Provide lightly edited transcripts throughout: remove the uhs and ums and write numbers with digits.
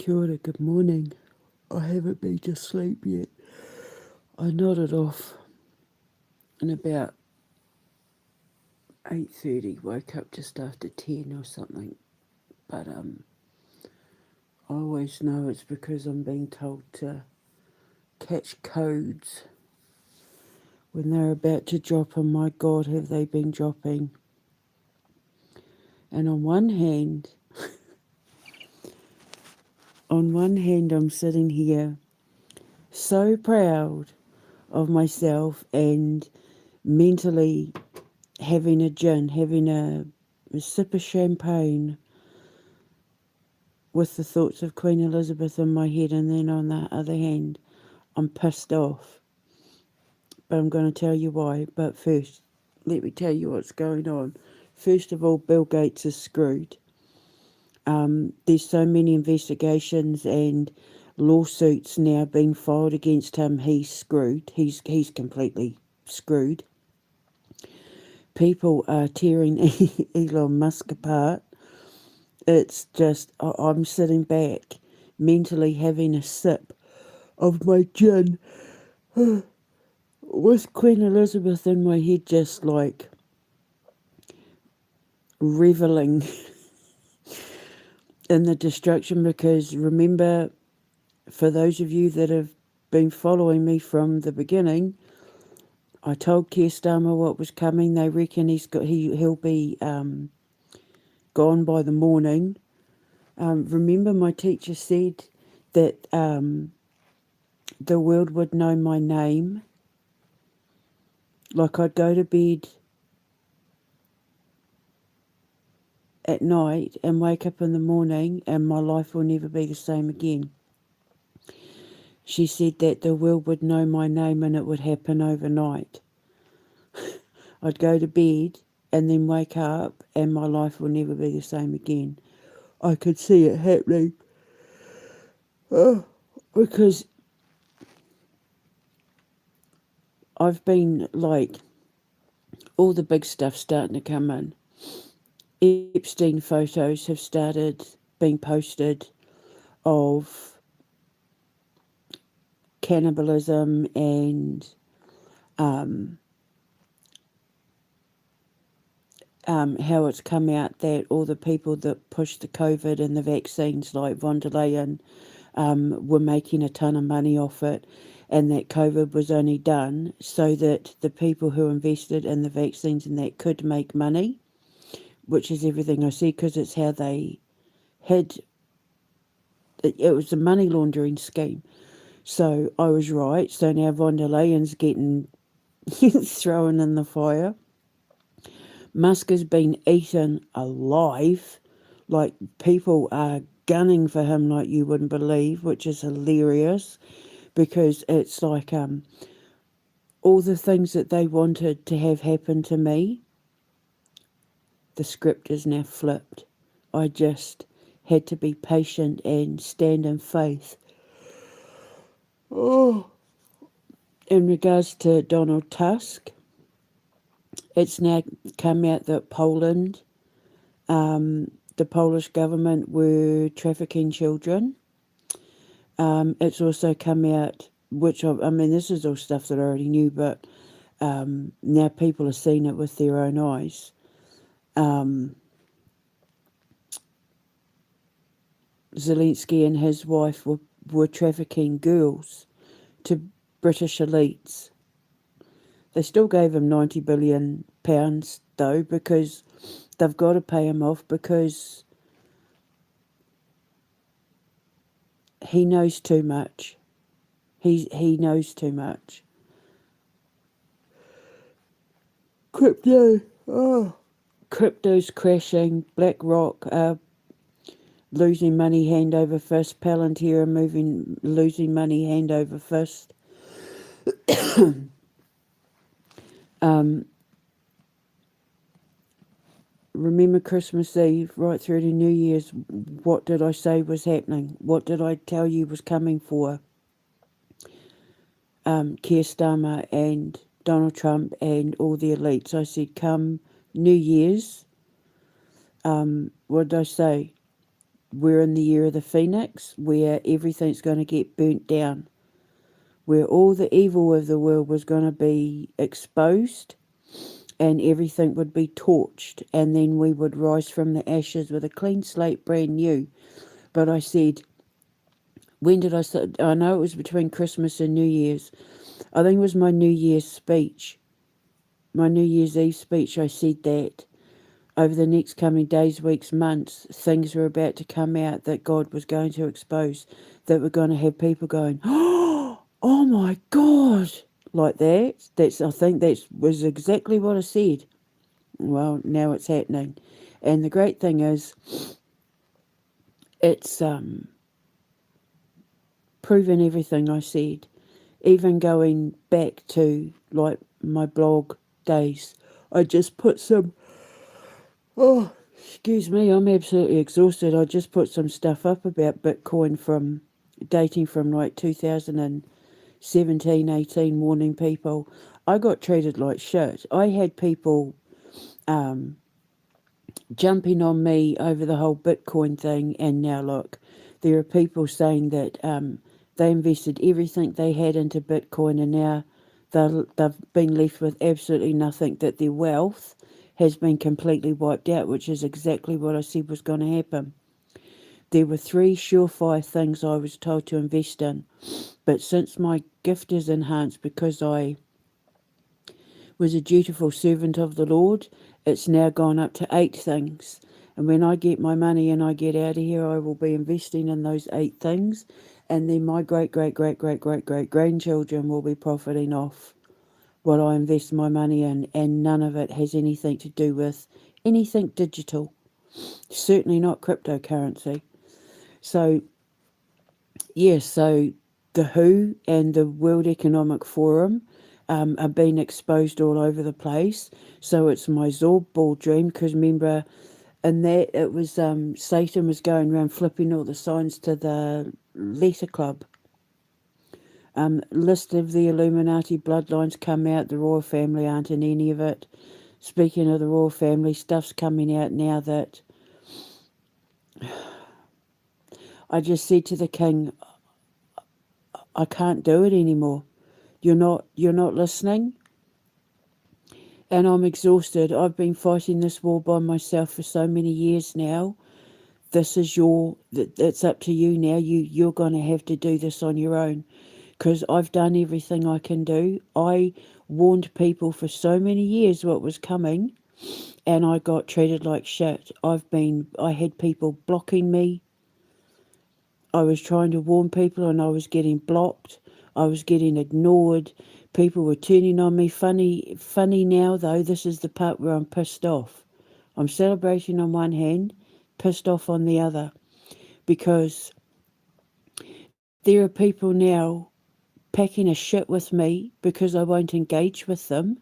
Kia ora, good morning. I haven't been to sleep yet. I nodded off in about 8:30, woke up just after 10 or something. But I always know it's because I'm being told to catch codes when they're about to drop, and my God, have they been dropping. And on one hand I'm sitting here so proud of myself and mentally having a gin, having a sip of champagne with the thoughts of Queen Elizabeth in my head, and then on the other hand, I'm pissed off. But I'm going to tell you why. But first, let me tell you what's going on. First of all, Bill Gates is screwed. There's so many investigations and lawsuits now being filed against him. He's screwed. He's completely screwed. People are tearing Elon Musk apart. It's just, I'm sitting back, mentally having a sip of my gin with Queen Elizabeth in my head, just like reveling in the destruction. Because remember, for those of you that have been following me from the beginning, I told Keir Starmer what was coming. They reckon he'll be gone by the morning. Remember, my teacher said that the world would know my name. Like, I'd go to bed at night and wake up in the morning and my life will never be the same again. She said that the world would know my name and it would happen overnight. I'd go to bed and then wake up and my life will never be the same again. I could see it happening. Because I've been like, all the big stuff starting to come in. Epstein photos have started being posted of cannibalism and how it's come out that all the people that pushed the COVID and the vaccines, like von der Leyen, were making a ton of money off it, and that COVID was only done so that the people who invested in the vaccines and that could make money, which is everything I see, because it's how they had it was a money laundering scheme. So I was right. So now von der Leyen's getting thrown in the fire. Musk has been eaten alive. Like, people are gunning for him like you wouldn't believe, which is hilarious, because it's like all the things that they wanted to have happen to me, the script is now flipped. I just had to be patient and stand in faith. Oh. In regards to Donald Tusk, it's now come out that Poland, the Polish government were trafficking children. It's also come out, which I mean, this is all stuff that I already knew, but now people are seeing it with their own eyes. Zelensky and his wife were trafficking girls to British elites. They still gave him £90 billion, though, because they've got to pay him off, because he knows too much. He knows too much. Crypto's crashing. BlackRock losing money hand over fist. Palantir losing money hand over fist. Remember Christmas Eve right through to New Year's, what did I say was happening? What did I tell you was coming for Keir Starmer and Donald Trump and all the elites? I said, come New Year's, what did I say? we're in the year of the phoenix, where everything's going to get burnt down, where all the evil of the world was going to be exposed and everything would be torched, and then we would rise from the ashes with a clean slate, brand new. But I said, when did I say? I know it was between Christmas and New Year's. I think it was my New Year's speech, my New Year's Eve speech. I said that over the next coming days, weeks, months, things were about to come out that God was going to expose, that we're going to have people going, oh my God, like that. I think that was exactly what I said. Well, now it's happening. And the great thing is, it's proven everything I said. Even going back to like my blog days, I just put some, oh, excuse me, I'm absolutely exhausted. I just put some stuff up about Bitcoin from dating from like 2017, 18, warning people. I got treated like shit. I had people jumping on me over the whole Bitcoin thing, and now look, there are people saying that they invested everything they had into Bitcoin, and now they've been left with absolutely nothing, that their wealth has been completely wiped out, which is exactly what I said was going to happen. There were 3 surefire things I was told to invest in, but since my gift is enhanced because I was a dutiful servant of the Lord, it's now gone up to 8 things. And when I get my money and I get out of here, I will be investing in those 8 things. And then my great grandchildren will be profiting off what I invest my money in. And none of it has anything to do with anything digital. Certainly not cryptocurrency. So, yes, so the WHO and the World Economic Forum are being exposed all over the place. So it's my Zorb ball dream, because remember, in that it was Satan was going around flipping all the signs to the Letter Club. List of the Illuminati bloodlines come out. The royal family aren't in any of it. Speaking of the royal family, stuff's coming out now that I just said to the king, I can't do it anymore. You're not listening. And I'm exhausted. I've been fighting this war by myself for so many years now. This is it's up to you now. You're going to have to do this on your own, because I've done everything I can do. I warned people for so many years what was coming, and I got treated like shit. I had people blocking me. I was trying to warn people and I was getting blocked. I was getting ignored. People were turning on me. Funny now though, this is the part where I'm pissed off. I'm celebrating on one hand, pissed off on the other, because there are people now packing a shit with me because I won't engage with them,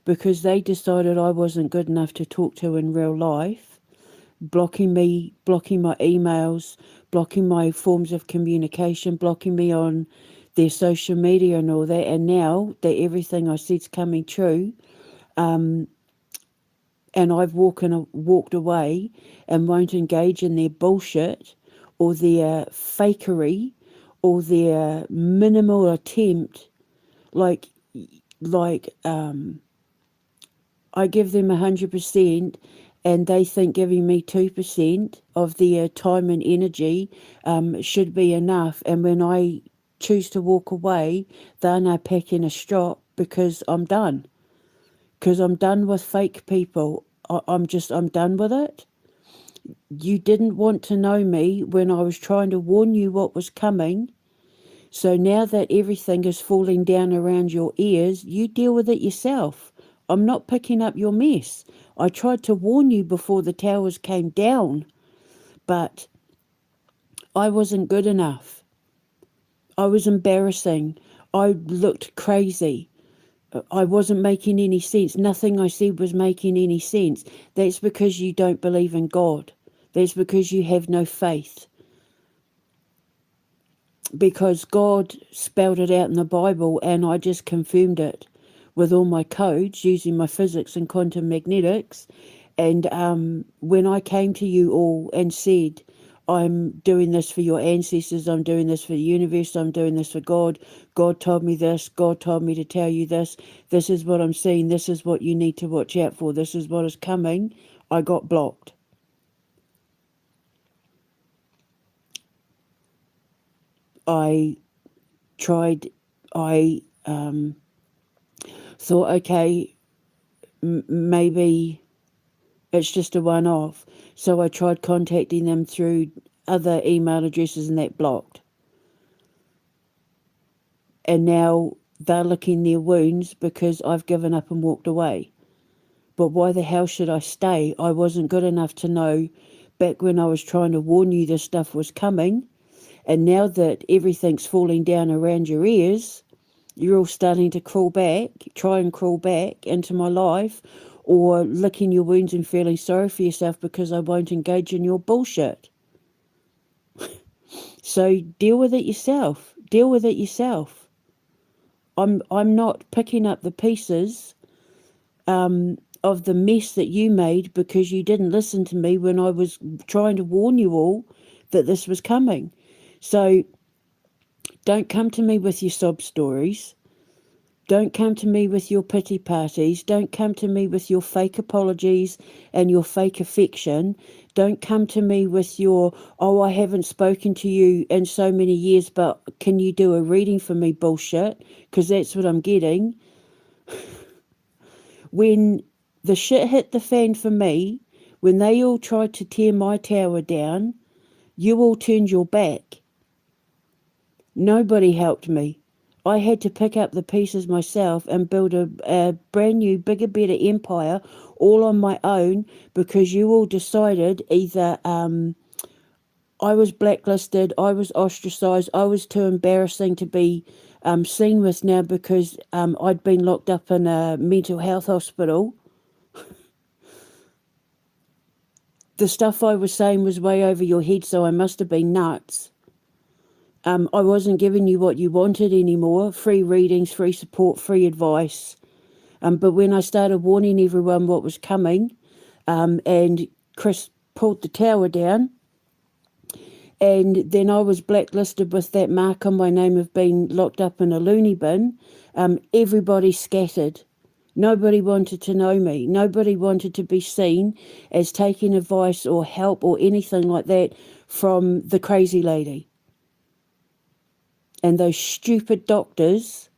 because they decided I wasn't good enough to talk to in real life, blocking me, blocking my emails, blocking my forms of communication, blocking me on their social media and all that. And now that everything I said's coming true, and I've walked away and won't engage in their bullshit or their fakery or their minimal attempt, like I give them 100%, and they think giving me 2% of their time and energy should be enough. And when I choose to walk away, they're now packing a strop, because I'm done. Because I'm done with fake people. I'm done with it. You didn't want to know me when I was trying to warn you what was coming. So now that everything is falling down around your ears, you deal with it yourself. I'm not picking up your mess. I tried to warn you before the towers came down, but I wasn't good enough. I was embarrassing. I looked crazy. I wasn't making any sense. Nothing I said was making any sense. That's because you don't believe in God. That's because you have no faith. Because God spelled it out in the Bible, and I just confirmed it with all my codes using my physics and quantum magnetics. And when I came to you all and said, I'm doing this for your ancestors, I'm doing this for the universe, I'm doing this for God. God told me this, God told me to tell you this. This is what I'm seeing, this is what you need to watch out for, this is what is coming. I got blocked. I tried, I thought, okay, maybe it's just a one-off. So I tried contacting them through other email addresses and that blocked. And now they're licking their wounds because I've given up and walked away. But why the hell should I stay? I wasn't good enough to know back when I was trying to warn you this stuff was coming. And now that everything's falling down around your ears, you're all starting to try and crawl back into my life, or licking your wounds and feeling sorry for yourself because I won't engage in your bullshit. So deal with it yourself. Deal with it yourself. I'm not picking up the pieces of the mess that you made because you didn't listen to me when I was trying to warn you all that this was coming. So don't come to me with your sob stories. Don't come to me with your pity parties. Don't come to me with your fake apologies and your fake affection. Don't come to me with your, oh, I haven't spoken to you in so many years, but can you do a reading for me bullshit? Because that's what I'm getting. When the shit hit the fan for me, when they all tried to tear my tower down, you all turned your back. Nobody helped me. I had to pick up the pieces myself and build a brand new, bigger, better empire all on my own, because you all decided either I was blacklisted, I was ostracised, I was too embarrassing to be seen with now because I'd been locked up in a mental health hospital. The stuff I was saying was way over your head, so I must have been nuts. I wasn't giving you what you wanted anymore. Free readings, free support, free advice. But when I started warning everyone what was coming, and Chris pulled the tower down, and then I was blacklisted with that mark on my name of being locked up in a loony bin, everybody scattered. Nobody wanted to know me. Nobody wanted to be seen as taking advice or help or anything like that from the crazy lady. And those stupid doctors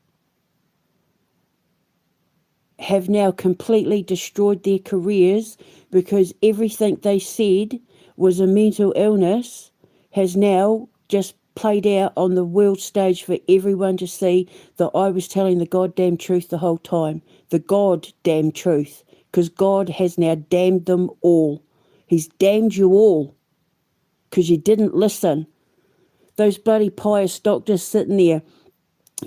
have now completely destroyed their careers because everything they said was a mental illness has now just played out on the world stage for everyone to see that I was telling the goddamn truth the whole time. The goddamn truth. Because God has now damned them all. He's damned you all because you didn't listen. Those bloody pious doctors sitting there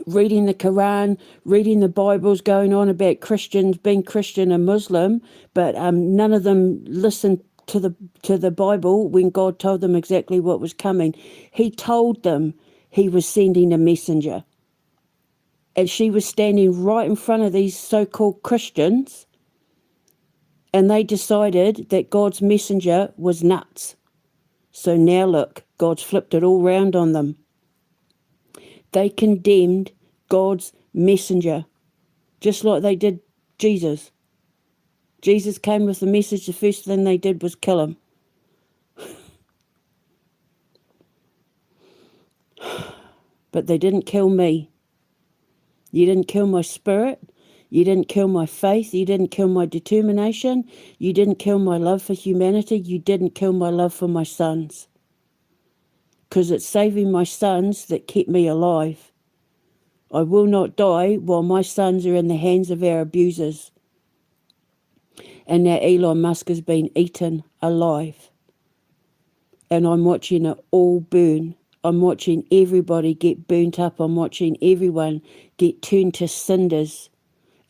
reading the Quran, reading the Bibles, going on about Christians being Christian and Muslim, but none of them listened to the Bible when God told them exactly what was coming. He told them he was sending a messenger. And she was standing right in front of these so-called Christians, and they decided that God's messenger was nuts. So now look, God's flipped it all round on them. They condemned God's messenger, just like they did Jesus. Jesus came with the message, the first thing they did was kill him. But they didn't kill me. You didn't kill my spirit. You didn't kill my faith. You didn't kill my determination. You didn't kill my love for humanity. You didn't kill my love for my sons. Because it's saving my sons that kept me alive. I will not die while my sons are in the hands of our abusers. And now Elon Musk has been eaten alive. And I'm watching it all burn. I'm watching everybody get burnt up. I'm watching everyone get turned to cinders.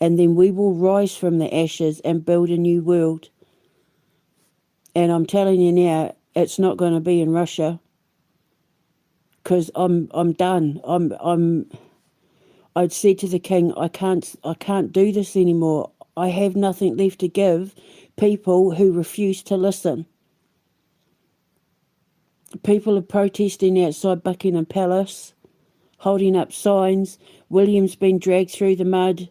And then we will rise from the ashes and build a new world. And I'm telling you now, it's not going to be in Russia. Because I'm done. I'd said to the king, I can't do this anymore. I have nothing left to give people who refuse to listen. People are protesting outside Buckingham Palace, holding up signs. William's been dragged through the mud.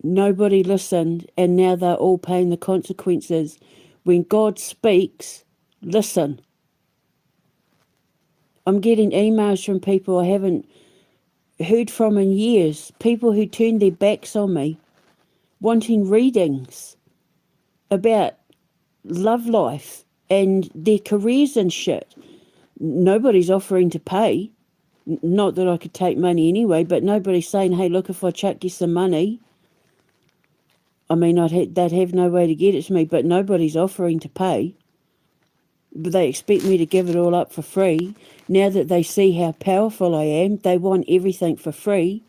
Nobody listened, and now they're all paying the consequences. When God speaks, listen. I'm getting emails from people I haven't heard from in years, people who turned their backs on me, wanting readings about love life and their careers and shit. Nobody's offering to pay. Not that I could take money anyway, but nobody's saying, hey, look, if I chuck you some money, I mean, they'd have no way to get it to me, but nobody's offering to pay. But they expect me to give it all up for free. Now that they see how powerful I am, they want everything for free,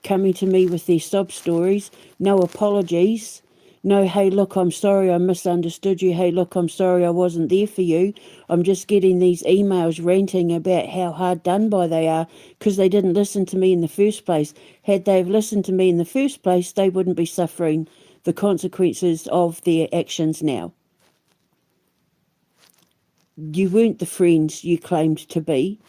coming to me with their sob stories, no apologies, no, hey, look, I'm sorry, I misunderstood you, hey, look, I'm sorry, I wasn't there for you. I'm just getting these emails ranting about how hard done by they are because they didn't listen to me in the first place. Had they listened to me in the first place, they wouldn't be suffering the consequences of their actions now. You weren't the friends you claimed to be.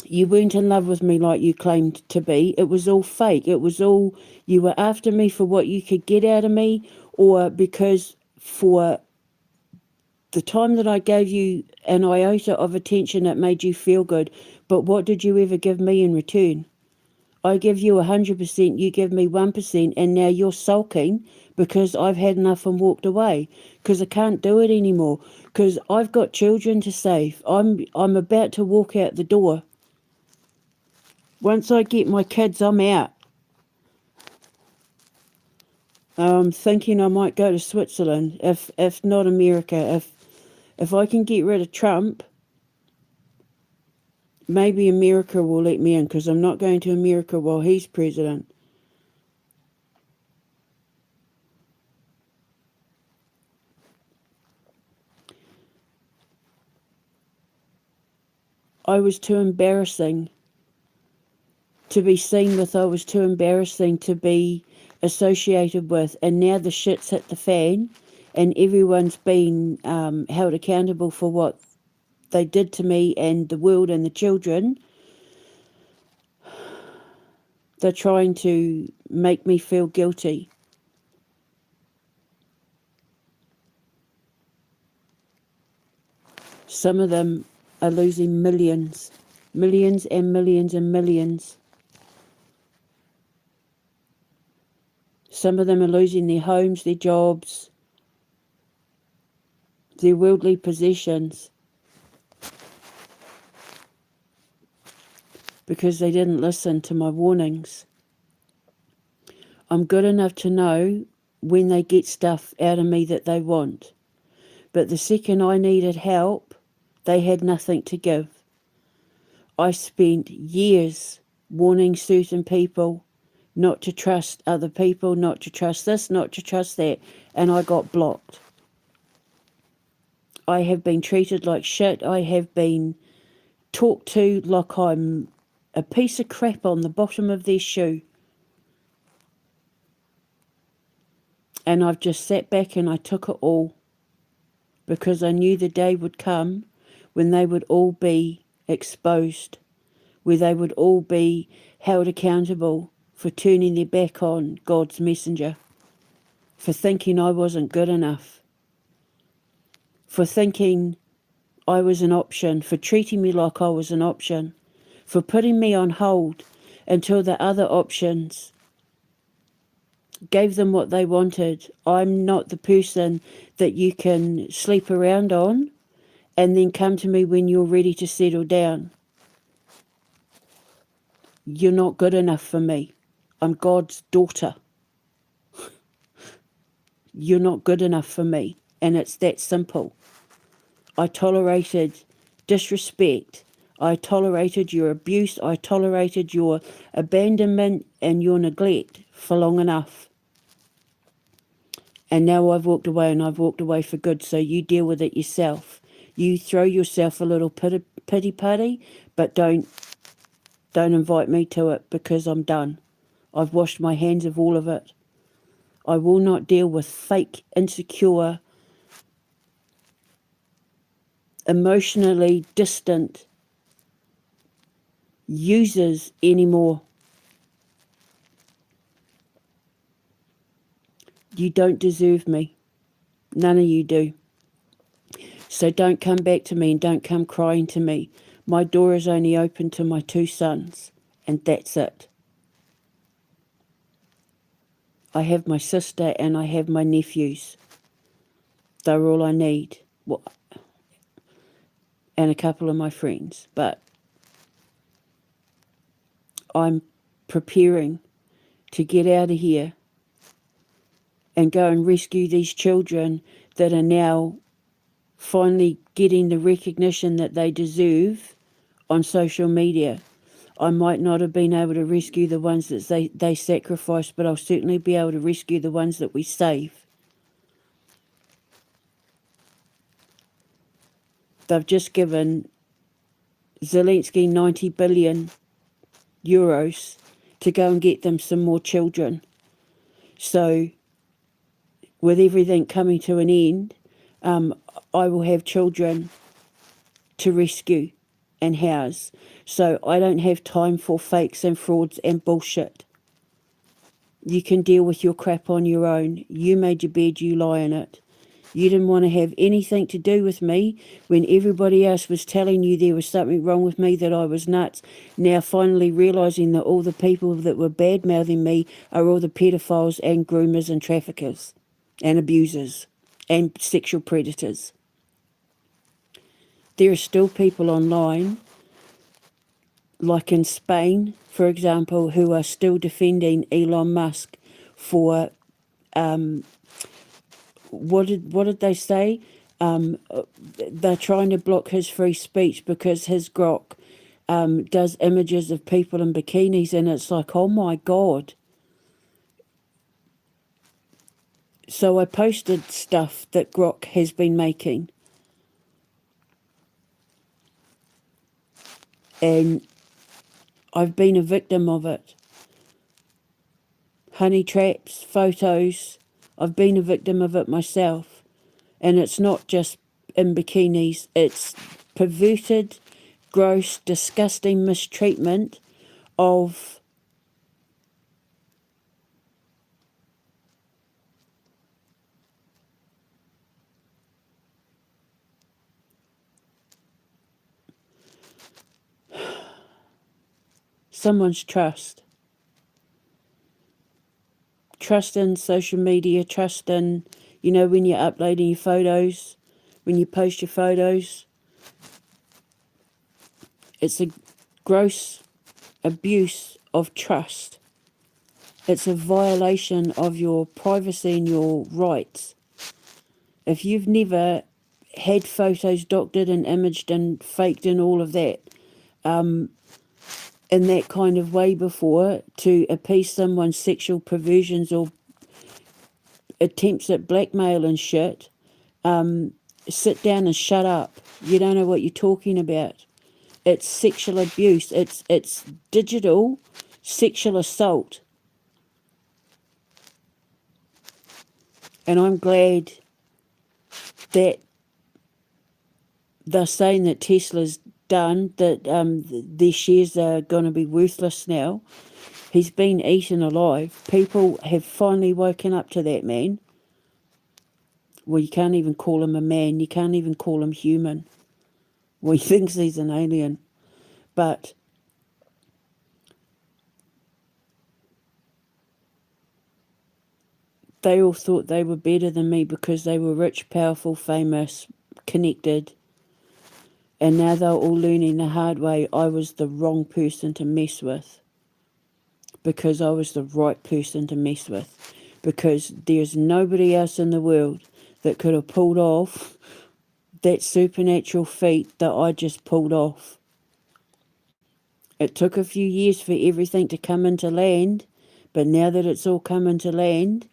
You weren't in love with me like you claimed to be. It was all fake. It was all, you were after me for what you could get out of me, or because for the time that I gave you an iota of attention, it made you feel good. But what did you ever give me in return? I give you 100%, you give me 1%, and now you're sulking because I've had enough and walked away because I can't do it anymore because I've got children to save. I'm about to walk out the door. Once I get my kids, I'm out. I'm thinking I might go to Switzerland, if not America. If I can get rid of Trump, maybe America will let me in because I'm not going to America while he's president. I was too embarrassing to be seen with. I was too embarrassing to be associated with. And now the shit's hit the fan and everyone's been held accountable for what they did to me and the world and the children. They're trying to make me feel guilty. Some of them are losing millions, millions and millions and millions. Some of them are losing their homes, their jobs, their worldly possessions because they didn't listen to my warnings. I'm good enough to know when they get stuff out of me that they want. But the second I needed help, they had nothing to give. I spent years warning certain people not to trust other people, not to trust this, not to trust that, and I got blocked. I have been treated like shit. I have been talked to like I'm a piece of crap on the bottom of their shoe. And I've just sat back and I took it all because I knew the day would come when they would all be exposed, where they would all be held accountable for turning their back on God's messenger, for thinking I wasn't good enough, for thinking I was an option, for treating me like I was an option, for putting me on hold until the other options gave them what they wanted. I'm not the person that you can sleep around on and then come to me when you're ready to settle down. You're not good enough for me. I'm God's daughter. You're not good enough for me. And it's that simple. I tolerated disrespect. I tolerated your abuse. I tolerated your abandonment and your neglect for long enough. And now I've walked away, and I've walked away for good, so you deal with it yourself. You throw yourself a little pity party, but don't invite me to it because I'm done. I've washed my hands of all of it. I will not deal with fake, insecure emotionally distant users anymore. You don't deserve me. None of you do. So don't come back to me and don't come crying to me. My door is only open to my 2 sons, and that's it. I have my sister and I have my nephews. They're all I need. Well, and a couple of my friends. But I'm preparing to get out of here and go and rescue these children that are now finally getting the recognition that they deserve on social media. I might not have been able to rescue the ones that they sacrificed, but I'll certainly be able to rescue the ones that we save. They've just given Zelensky 90 billion euros to go and get them some more children. So with everything coming to an end, I will have children to rescue and house. So I don't have time for fakes and frauds and bullshit. You can deal with your crap on your own. You made your bed, you lie in it. You didn't want to have anything to do with me when everybody else was telling you there was something wrong with me, that I was nuts. Now finally realising that all the people that were bad-mouthing me are all the pedophiles and groomers and traffickers and abusers and sexual predators. There are still people online, like in Spain, for example, who are still defending Elon Musk for what did they say? They're trying to block his free speech because his grok does images of people in bikinis, and it's like, oh my God. So I posted stuff that Grok has been making. And I've been a victim of it. Honey traps, photos. I've been a victim of it myself. And it's not just in bikinis. It's perverted, gross, disgusting mistreatment of someone's trust. Trust in social media, trust in, when you're uploading your photos, when you post your photos. It's a gross abuse of trust. It's a violation of your privacy and your rights. If you've never had photos doctored and imaged and faked and all of that, in that kind of way before, to appease someone's sexual perversions or attempts at blackmail and shit, sit down and shut up. You don't know what you're talking about. It's sexual abuse. It's digital sexual assault. And I'm glad that they're saying that Tesla's done, that their shares are going to be worthless now. He's been eaten alive. People have finally woken up to that man. Well, you can't even call him a man. You can't even call him human. Well, he thinks he's an alien. But they all thought they were better than me because they were rich, powerful, famous, connected. And now they're all learning the hard way. I was the wrong person to mess with, because I was the right person to mess with. Because there's nobody else in the world that could have pulled off that supernatural feat that I just pulled off. It took a few years for everything to come into land, but now that it's all come into land,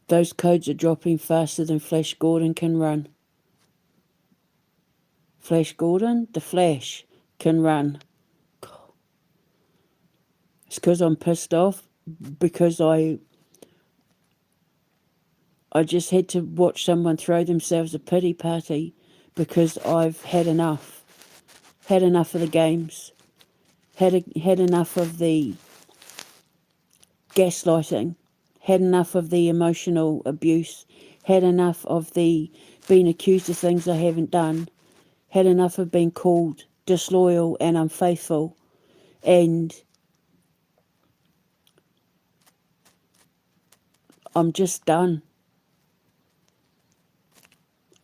those codes are dropping faster than Flash Gordon can run. Flash Gordon, the Flash, can run. It's because I'm pissed off, because I just had to watch someone throw themselves a pity party because I've had enough. Had enough of the games. Had enough of the gaslighting. Had enough of the emotional abuse. Had enough of the being accused of things I haven't done. Had enough of being called disloyal and unfaithful. And I'm just done.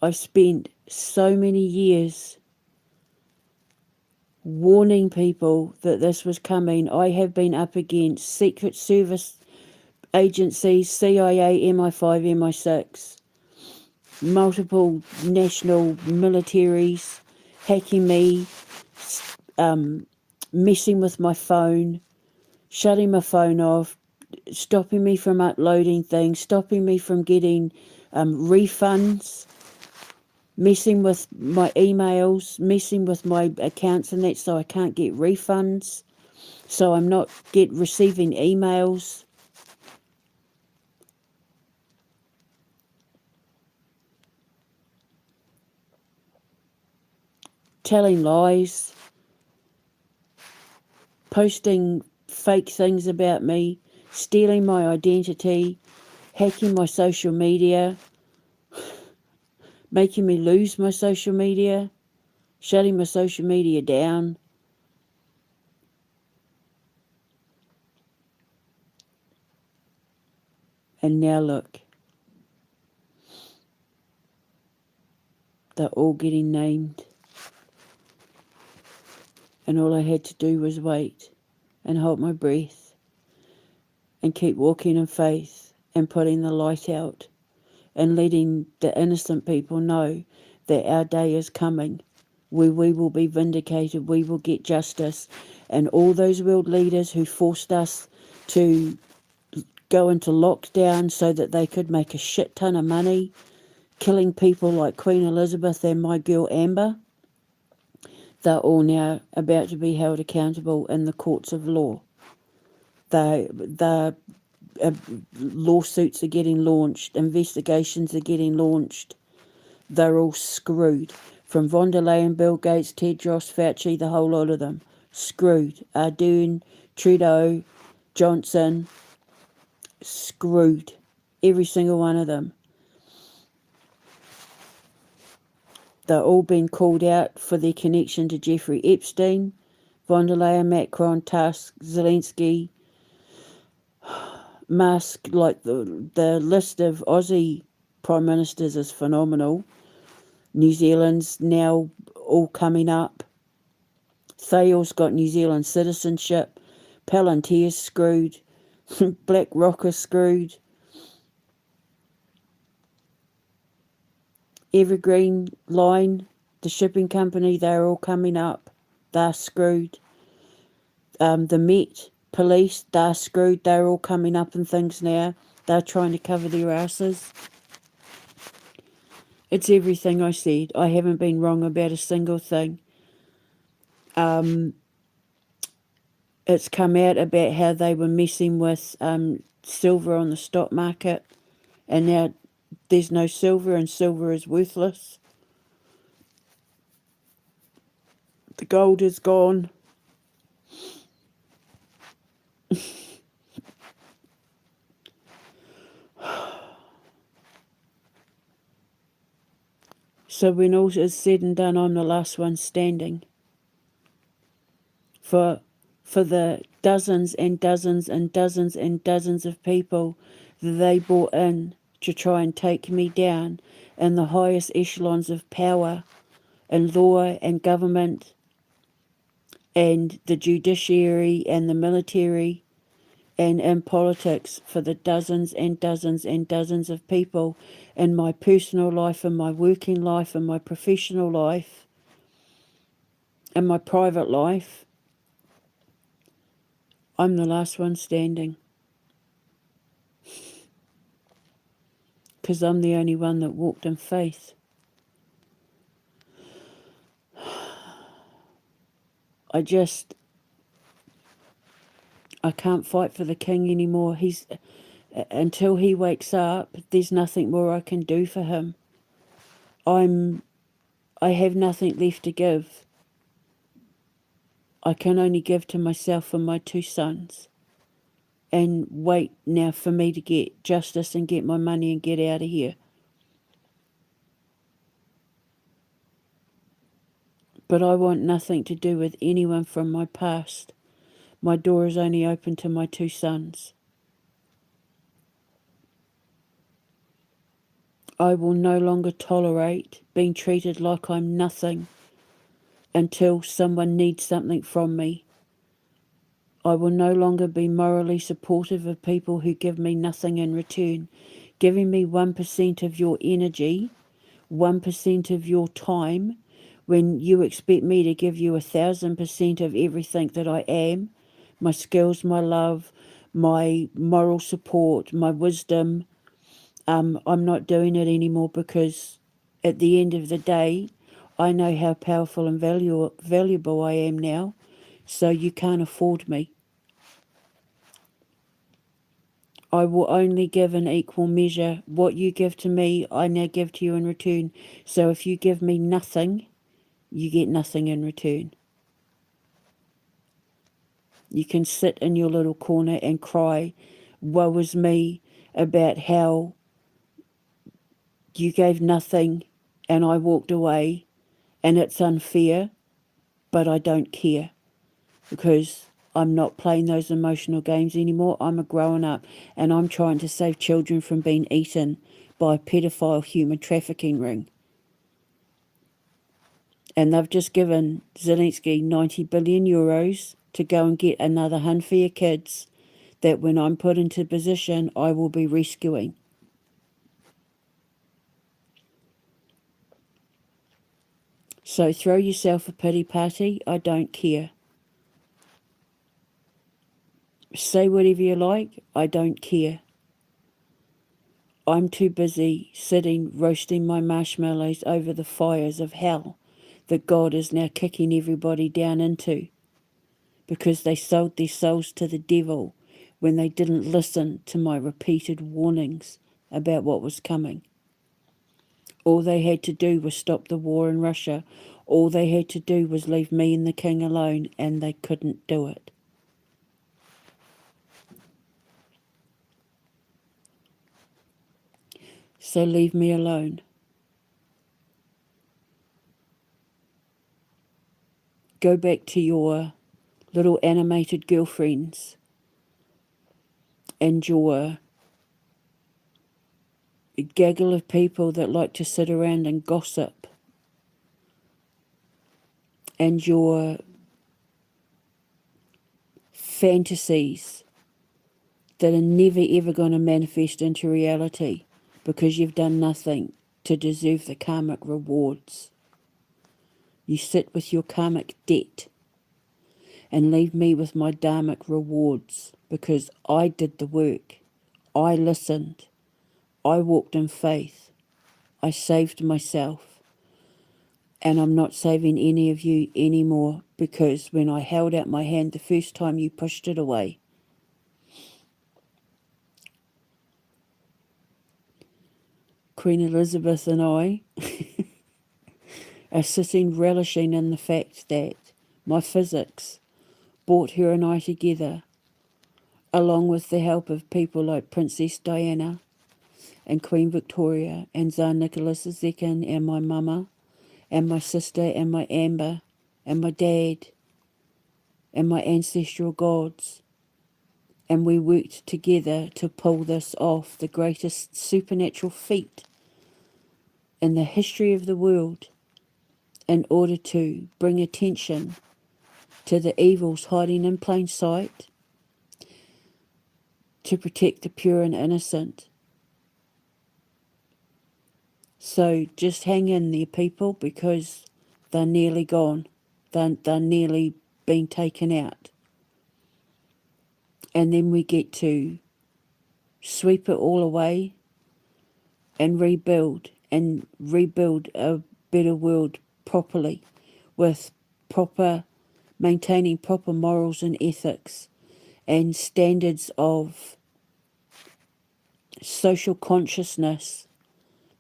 I've spent so many years warning people that this was coming. I have been up against Secret Service agencies, CIA, MI5, MI6, multiple national militaries hacking me, messing with my phone, shutting my phone off, stopping me from uploading things, stopping me from getting refunds, messing with my emails, messing with my accounts and that, so I can't get refunds, so I'm not receiving emails. Telling lies, posting fake things about me, stealing my identity, hacking my social media, making me lose my social media, shutting my social media down. And now look, they're all getting named. And all I had to do was wait and hold my breath and keep walking in faith and putting the light out and letting the innocent people know that our day is coming, where we will be vindicated, we will get justice. And all those world leaders who forced us to go into lockdown so that they could make a shit ton of money, killing people like Queen Elizabeth and my girl Amber, they're all now about to be held accountable in the courts of law. The lawsuits are getting launched, investigations are getting launched. They're all screwed. From von der Leyen, Bill Gates, Tedros, Fauci, the whole lot of them. Screwed. Ardern, Trudeau, Johnson, screwed. Every single one of them. They're all being called out for their connection to Jeffrey Epstein, von der Leyen, Macron, Tusk, Zelensky, Musk. Like the list of Aussie Prime Ministers is phenomenal. New Zealand's now all coming up. Thayer's got New Zealand citizenship. Palantir's screwed. BlackRock is screwed. Evergreen Line, the shipping company, they're all coming up. They're screwed. The Met Police, they're screwed. They're all coming up and things now. They're trying to cover their asses. It's everything I said. I haven't been wrong about a single thing. It's come out about how they were messing with silver on the stock market, and now there's no silver and silver is worthless. The gold is gone. So when all is said and done, I'm the last one standing. For the dozens and dozens and dozens and dozens of people that they brought in to try and take me down in the highest echelons of power and law and government and the judiciary and the military and in politics, for the dozens and dozens and dozens of people in my personal life and my working life and my professional life and my private life, I'm the last one standing. Because I'm the only one that walked in faith. I can't fight for the king anymore. Until he wakes up, there's nothing more I can do for him. I'm I have nothing left to give. I can only give to myself and my 2 sons. And wait now for me to get justice and get my money and get out of here. But I want nothing to do with anyone from my past. My door is only open to my 2 sons. I will no longer tolerate being treated like I'm nothing until someone needs something from me. I will no longer be morally supportive of people who give me nothing in return. Giving me 1% of your energy, 1% of your time, when you expect me to give you 1,000% of everything that I am, my skills, my love, my moral support, my wisdom, I'm not doing it anymore, because at the end of the day, I know how powerful and valuable I am now, so you can't afford me. I will only give in equal measure. What you give to me, I now give to you in return. So if you give me nothing, you get nothing in return. You can sit in your little corner and cry, woe is me, about how you gave nothing and I walked away and it's unfair, but I don't care, because I'm not playing those emotional games anymore. I'm a grown up and I'm trying to save children from being eaten by a pedophile human trafficking ring. And they've just given Zelensky 90 billion euros to go and get another handful of kids that when I'm put into position, I will be rescuing. So throw yourself a pity party, I don't care. Say whatever you like, I don't care. I'm too busy sitting roasting my marshmallows over the fires of hell that God is now kicking everybody down into, because they sold their souls to the devil when they didn't listen to my repeated warnings about what was coming. All they had to do was stop the war in Russia. All they had to do was leave me and the king alone, and they couldn't do it. So leave me alone. Go back to your little animated girlfriends and your gaggle of people that like to sit around and gossip, and your fantasies that are never ever going to manifest into reality, because you've done nothing to deserve the karmic rewards. You sit with your karmic debt and leave me with my dharmic rewards, because I did the work. I listened. I walked in faith. I saved myself. And I'm not saving any of you anymore, because when I held out my hand the first time, you pushed it away. Queen Elizabeth and I are sitting relishing in the fact that my physics brought her and I together, along with the help of people like Princess Diana and Queen Victoria and Tsar Nicholas II and my mama and my sister and my Amber and my dad and my ancestral gods. And we worked together to pull this off, the greatest supernatural feat in the history of the world, in order to bring attention to the evils hiding in plain sight, to protect the pure and innocent. So just hang in there, people, because they're nearly gone. They're nearly being taken out. And then we get to sweep it all away and rebuild a better world properly, with maintaining proper morals and ethics and standards of social consciousness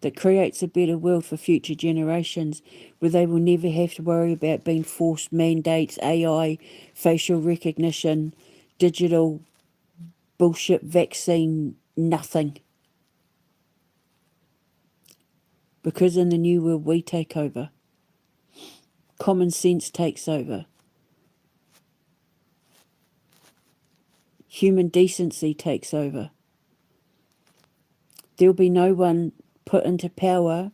that creates a better world for future generations, where they will never have to worry about being forced mandates, AI, facial recognition, digital bullshit vaccine, nothing. Because in the new world we take over. Common sense takes over. Human decency takes over. There'll be no one put into power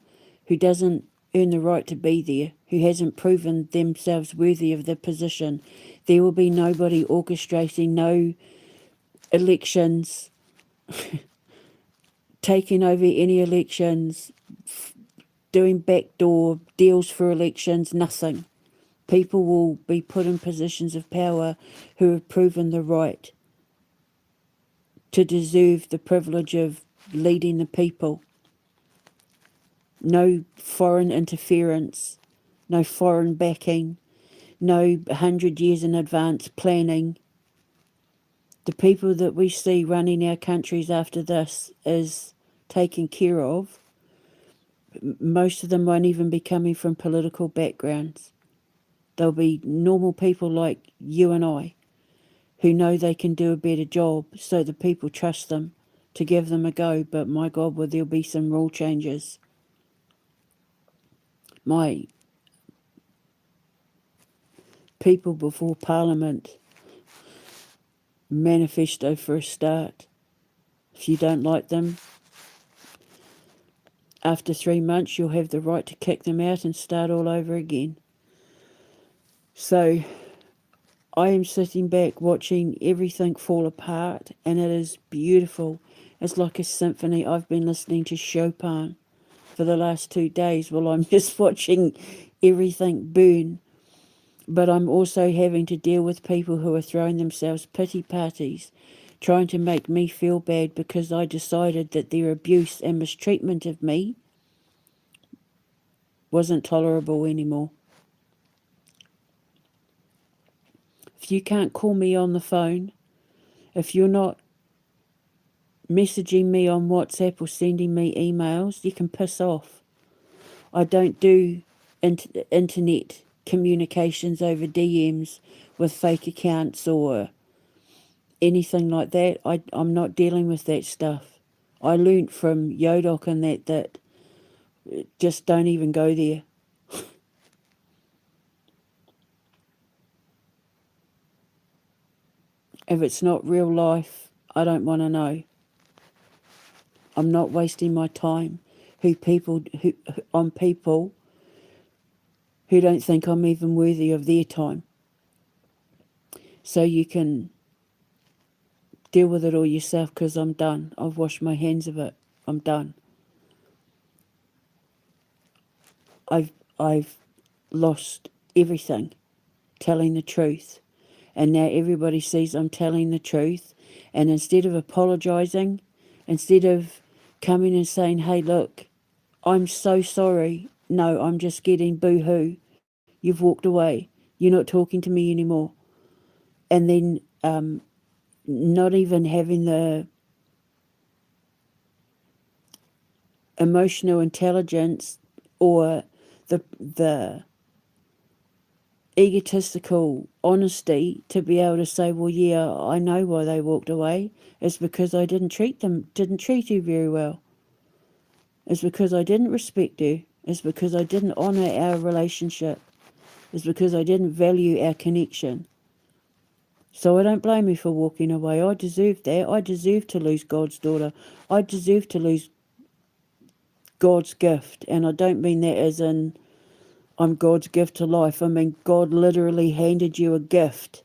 who doesn't earn the right to be there, who hasn't proven themselves worthy of the position. There will be nobody orchestrating, no elections, taking over any elections, doing backdoor deals for elections, nothing. People will be put in positions of power who have proven the right to deserve the privilege of leading the people. No foreign interference, no foreign backing, no 100 years in advance planning. The people that we see running our countries after this is taken care of. Most of them won't even be coming from political backgrounds. They'll be normal people like you and I, who know they can do a better job, so the people trust them to give them a go. But my God, well, there'll be some rule changes. My people before Parliament manifesto for a start. If you don't like them, after 3 months you'll have the right to kick them out and start all over again. So I am sitting back watching everything fall apart, and it is beautiful. It's like a symphony. I've been listening to Chopin for the last 2 days while I'm just watching everything burn. But I'm also having to deal with people who are throwing themselves pity parties, trying to make me feel bad because I decided that their abuse and mistreatment of me wasn't tolerable anymore. If you can't call me on the phone, if you're not messaging me on WhatsApp or sending me emails, you can piss off. I don't do internet communications over DMs with fake accounts or anything like that. I'm not dealing with that stuff. I learnt from Yodok and that just don't even go there. If it's not real life, I don't want to know. I'm not wasting my time on people who don't think I'm even worthy of their time. So you can deal with it all yourself, because I'm done. I've washed my hands of it. I'm done. I've lost everything telling the truth. And now everybody sees I'm telling the truth. And instead of apologising, instead of coming and saying, hey, look, I'm so sorry. No, I'm just getting boo-hoo. You've walked away. You're not talking to me anymore. And then not even having the emotional intelligence or the egotistical honesty to be able to say, well, yeah, I know why they walked away. It's because I didn't treat you very well. It's because I didn't respect you. It's because I didn't honour our relationship. It's because I didn't value our connection. So I don't blame you for walking away. I deserved that. I deserve to lose God's daughter. I deserve to lose God's gift. And I don't mean that as in I'm God's gift to life. I mean, God literally handed you a gift.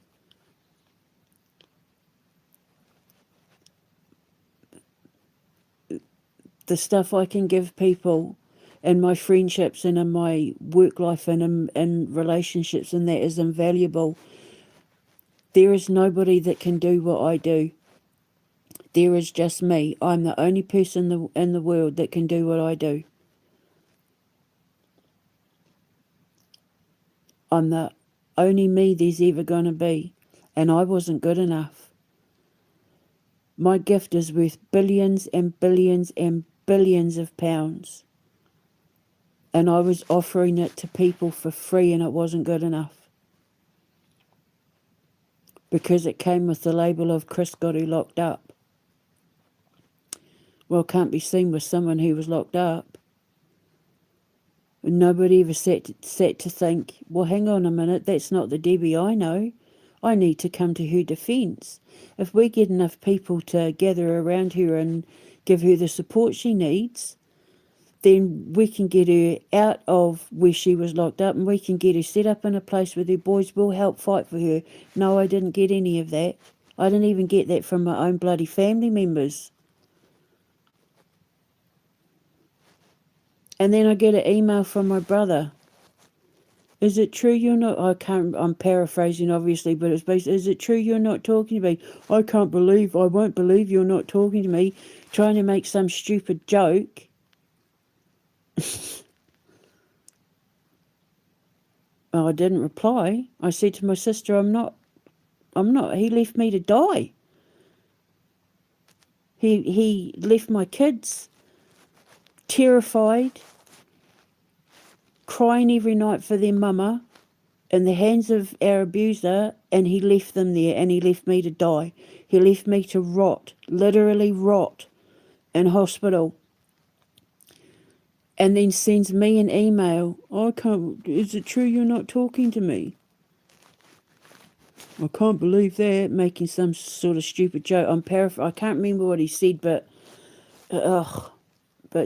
The stuff I can give people in my friendships and in my work life and in relationships, and that is invaluable. There is nobody that can do what I do. There is just me. I'm the only person in the world that can do what I do. I'm the only me there's ever going to be, and I wasn't good enough. My gift is worth billions and billions and billions of pounds. and I was offering it to people for free, and it wasn't good enough because it came with the label of Chris Gotti locked up. Well, it can't be seen with someone who was locked up. And nobody ever sat to think, well, hang on a minute, that's not the Debbie I know. I need to come to her defence. If we get enough people to gather around her and give her the support she needs, then we can get her out of where she was locked up, and we can get her set up in a place where the boys will help fight for her. No, I didn't get any of that. I didn't even get that from my own bloody family members. And then I get an email from my brother. Is it true you're not, I'm paraphrasing obviously, but it's basically, is it true you're not talking to me? I won't believe you're not talking to me, trying to make some stupid joke. Well, I didn't reply. I said to my sister, I'm not, he left me to die. He left my kids terrified, crying every night for their mama in the hands of our abuser, and he left them there, and he left me to die. He left me to rot, literally rot, in hospital. And then sends me an email. Is it true you're not talking to me? I can't believe that, making some sort of stupid joke. I can't remember what he said, but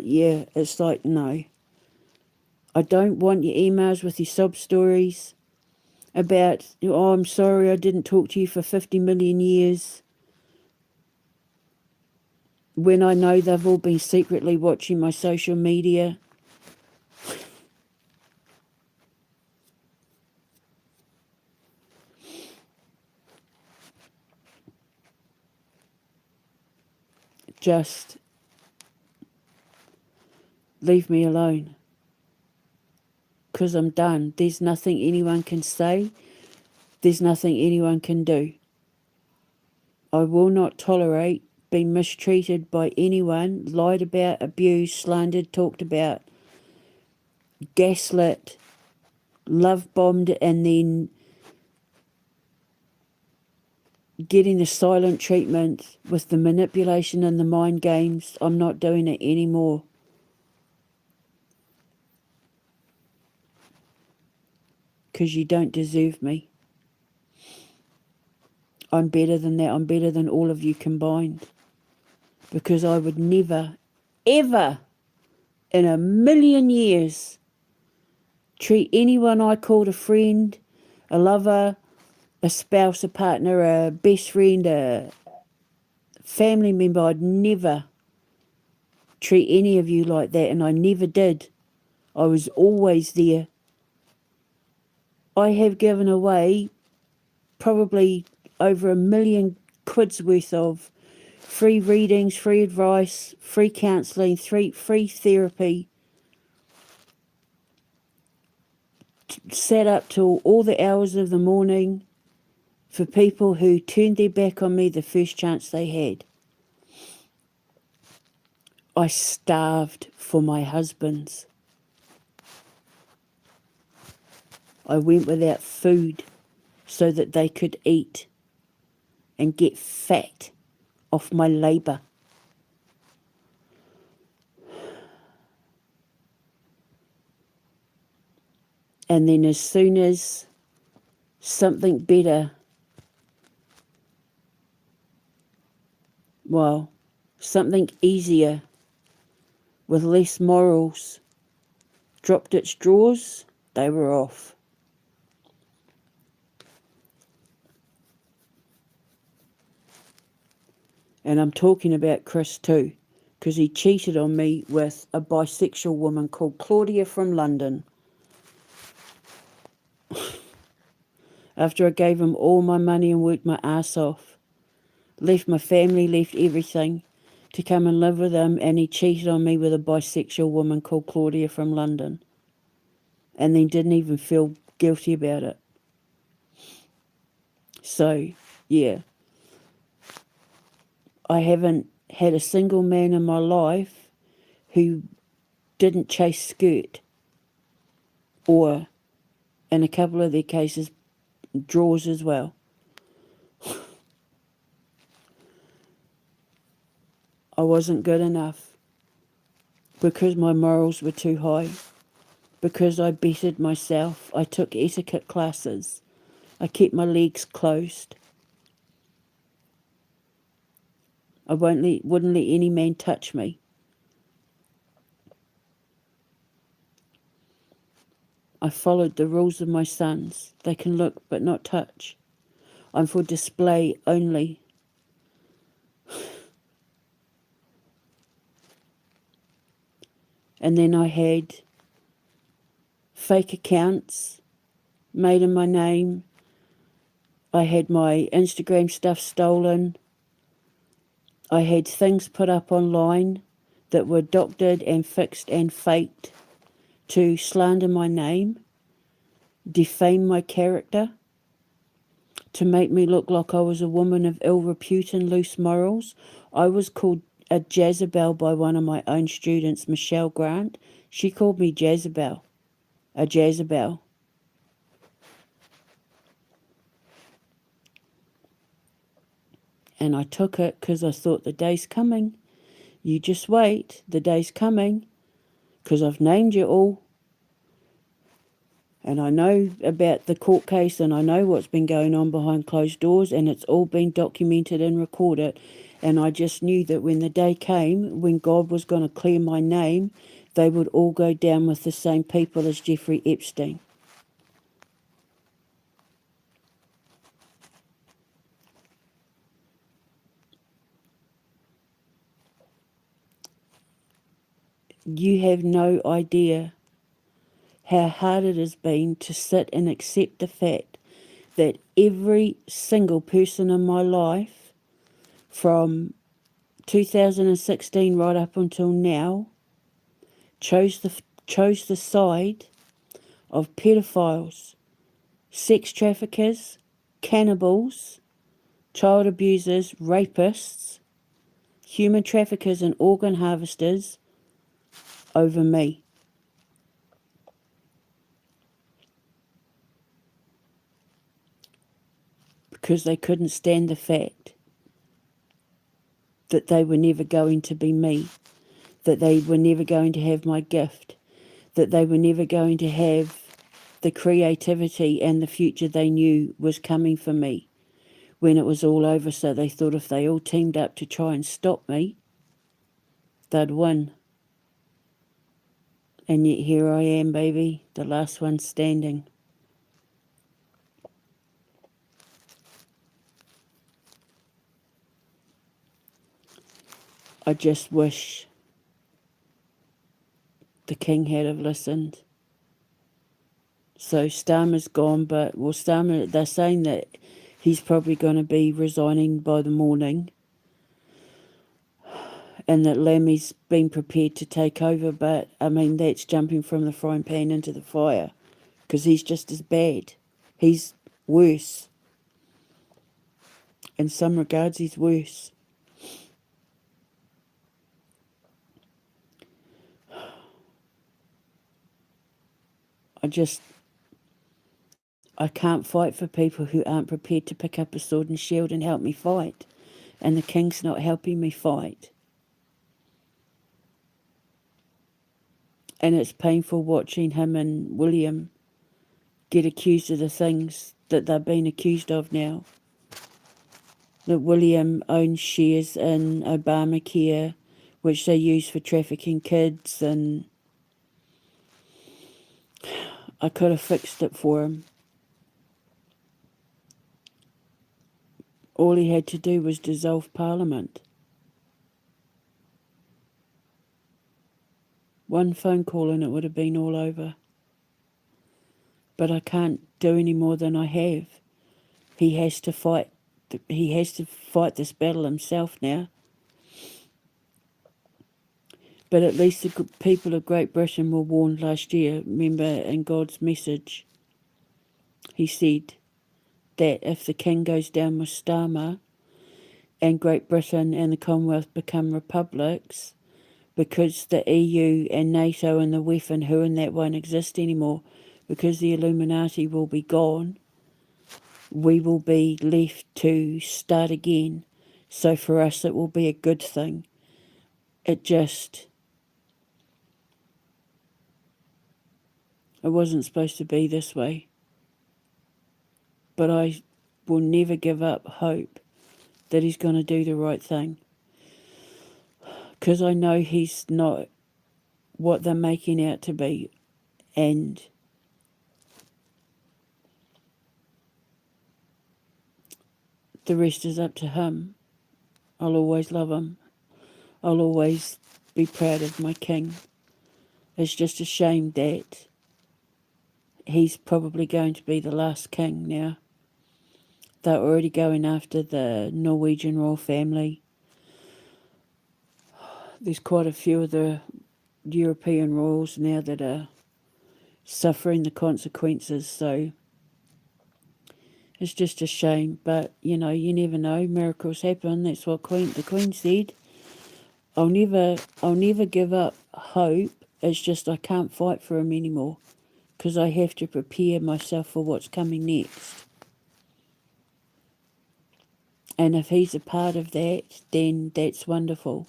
yeah, it's like, no. I don't want your emails with your sob stories about, oh, I'm sorry I didn't talk to you for 50 million years, when I know they've all been secretly watching my social media. Just leave me alone, because I'm done. There's nothing anyone can say. There's nothing anyone can do. I will not tolerate being mistreated by anyone, lied about, abused, slandered, talked about, gaslit, love bombed, and then getting the silent treatment with the manipulation and the mind games. I'm not doing it anymore. Because you don't deserve me. I'm better than that. I'm better than all of you combined. Because I would never, ever, in a million years, treat anyone I called a friend, a lover, a spouse, a partner, a best friend, a family member. I'd never treat any of you like that, and I never did. I was always there. I have given away probably over £1 million worth of free readings, free advice, free counselling, free therapy, sat up till all the hours of the morning for people who turned their back on me the first chance they had. I starved for my husbands. I went without food so that they could eat and get fat off my labour. And then as soon as something better, well, something easier with less morals dropped its drawers, they were off. And I'm talking about Chris too, because he cheated on me with a bisexual woman called Claudia from London. After I gave him all my money and worked my ass off, left my family, left everything to come and live with him, and he cheated on me with a bisexual woman called Claudia from London, and then didn't even feel guilty about it. So, yeah. I haven't had a single man in my life who didn't chase skirt or in a couple of their cases, draws as well. I wasn't good enough because my morals were too high, because I bettered myself. I took etiquette classes. I kept my legs closed. I wouldn't let any man touch me. I followed the rules of my sons. They can look but not touch. I'm for display only. And then I had fake accounts made in my name. I had my Instagram stuff stolen. I had things put up online that were doctored and fixed and faked to slander my name, defame my character, to make me look like I was a woman of ill repute and loose morals. I was called a Jezebel by one of my own students, Michelle Grant. She called me Jezebel, a Jezebel. And I took it because I thought the day's coming. You just wait, the day's coming, because I've named you all. And I know about the court case, and I know what's been going on behind closed doors, and it's all been documented and recorded. And I just knew that when the day came, when God was going to clear my name, they would all go down with the same people as Jeffrey Epstein. You have no idea how hard it has been to sit and accept the fact that every single person in my life, from 2016 right up until now, chose the side of pedophiles, sex traffickers, cannibals, child abusers, rapists, human traffickers and organ harvesters over me. Because they couldn't stand the fact that they were never going to be me, that they were never going to have my gift, that they were never going to have the creativity and the future they knew was coming for me when it was all over. So they thought if they all teamed up to try and stop me, they'd win. And yet here I am, baby, the last one standing. I just wish the king had have listened. So Starmer's gone, but Starmer, they're saying that he's probably going to be resigning by the morning, and that Lammy's been prepared to take over. But I mean, that's jumping from the frying pan into the fire, because he's just as bad. He's worse. In some regards, he's worse. I can't fight for people who aren't prepared to pick up a sword and shield and help me fight. And the king's not helping me fight. And it's painful watching him and William get accused of the things that they've been accused of now. That William owns shares in Obamacare, which they use for trafficking kids, and I could have fixed it for him. All he had to do was dissolve Parliament. One phone call and it would have been all over. But I can't do any more than I have. He has to fight. He has to fight this battle himself now. But at least the people of Great Britain were warned last year. Remember, in God's message, he said that if the king goes down with Starmer and Great Britain and the Commonwealth become republics, because the EU and NATO and the WEF and WHO and that won't exist anymore, because the Illuminati will be gone, we will be left to start again. So for us, it will be a good thing. It wasn't supposed to be this way. But I will never give up hope that he's going to do the right thing. Because I know he's not what they're making out to be. And the rest is up to him. I'll always love him. I'll always be proud of my king. It's just a shame that he's probably going to be the last king now. They're already going after the Norwegian royal family. There's quite a few of the European royals now that are suffering the consequences, so it's just a shame. But you never know. Miracles happen. That's what the Queen said. I'll never give up hope. It's just I can't fight for him anymore because I have to prepare myself for what's coming next. And if he's a part of that, then that's wonderful.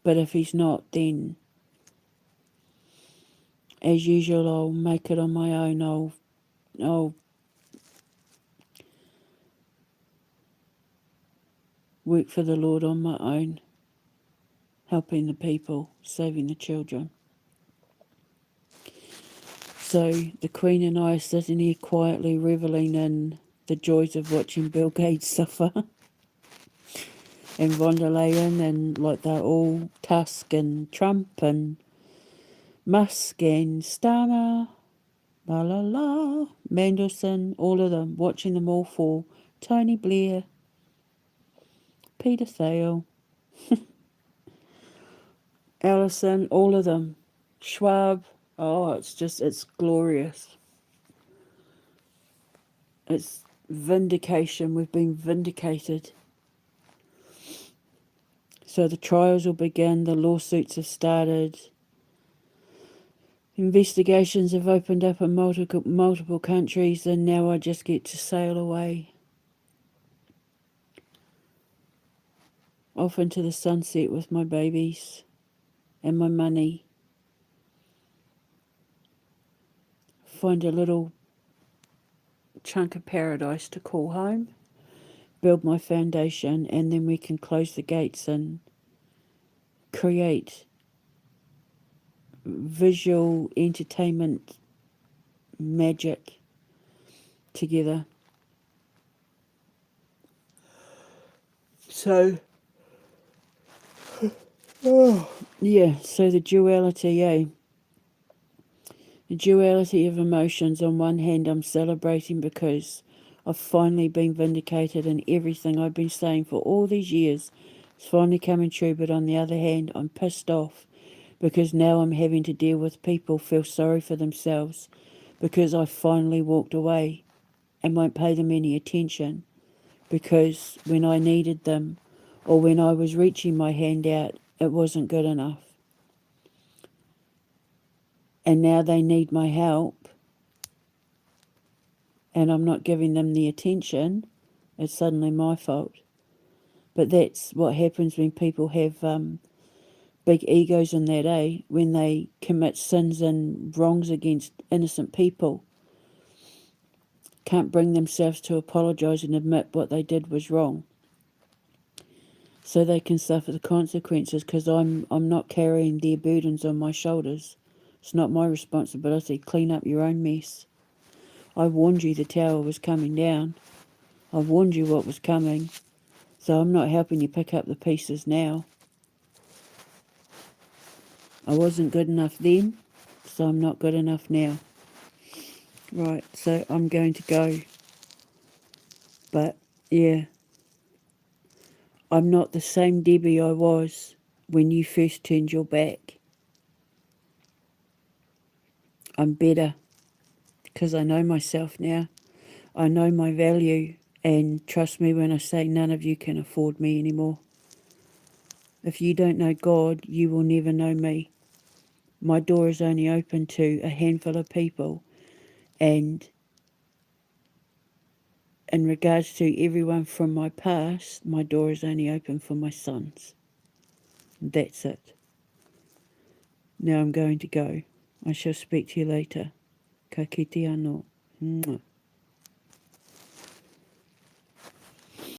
But if he's not, then as usual, I'll make it on my own. I'll work for the Lord on my own, helping the people, saving the children. So the Queen and I are sitting here quietly reveling in the joys of watching Bill Gates suffer. And von der Leyen, and like they're all Tusk and Trump and Musk and Starmer, Mandelson, all of them, watching them all fall. Tony Blair, Peter Thiel, Allison, all of them. Schwab, it's glorious. It's vindication. We've been vindicated. So the trials will begin, the lawsuits have started. Investigations have opened up in multiple countries, and now I just get to sail away. Off into the sunset with my babies and my money. Find a little chunk of paradise to call home. Build my foundation, and then we can close the gates and create visual entertainment magic together. So, so the duality, The duality of emotions. On one hand, I'm celebrating because I've finally been vindicated and everything I've been saying for all these years is finally coming true. But on the other hand, I'm pissed off because now I'm having to deal with people feel sorry for themselves because I finally walked away and won't pay them any attention because when I needed them or when I was reaching my hand out, it wasn't good enough. And now they need my help and I'm not giving them the attention. It's suddenly my fault. But that's what happens when people have big egos in that, when they commit sins and wrongs against innocent people. Can't bring themselves to apologise and admit what they did was wrong. So they can suffer the consequences because I'm not carrying their burdens on my shoulders. It's not my responsibility. Clean up your own mess. I warned you the tower was coming down. I warned you what was coming. So I'm not helping you pick up the pieces now. I wasn't good enough then, so I'm not good enough now. Right, so I'm going to go. But, yeah, I'm not the same Debbie I was when you first turned your back. I'm better because I know myself now. I know my value, and trust me when I say none of you can afford me anymore. If you don't know God, you will never know me. My door is only open to a handful of people, and in regards to everyone from my past, my door is only open for my sons. That's it. Now I'm going to go. I shall speak to you later. Ka kite anō. Mwah.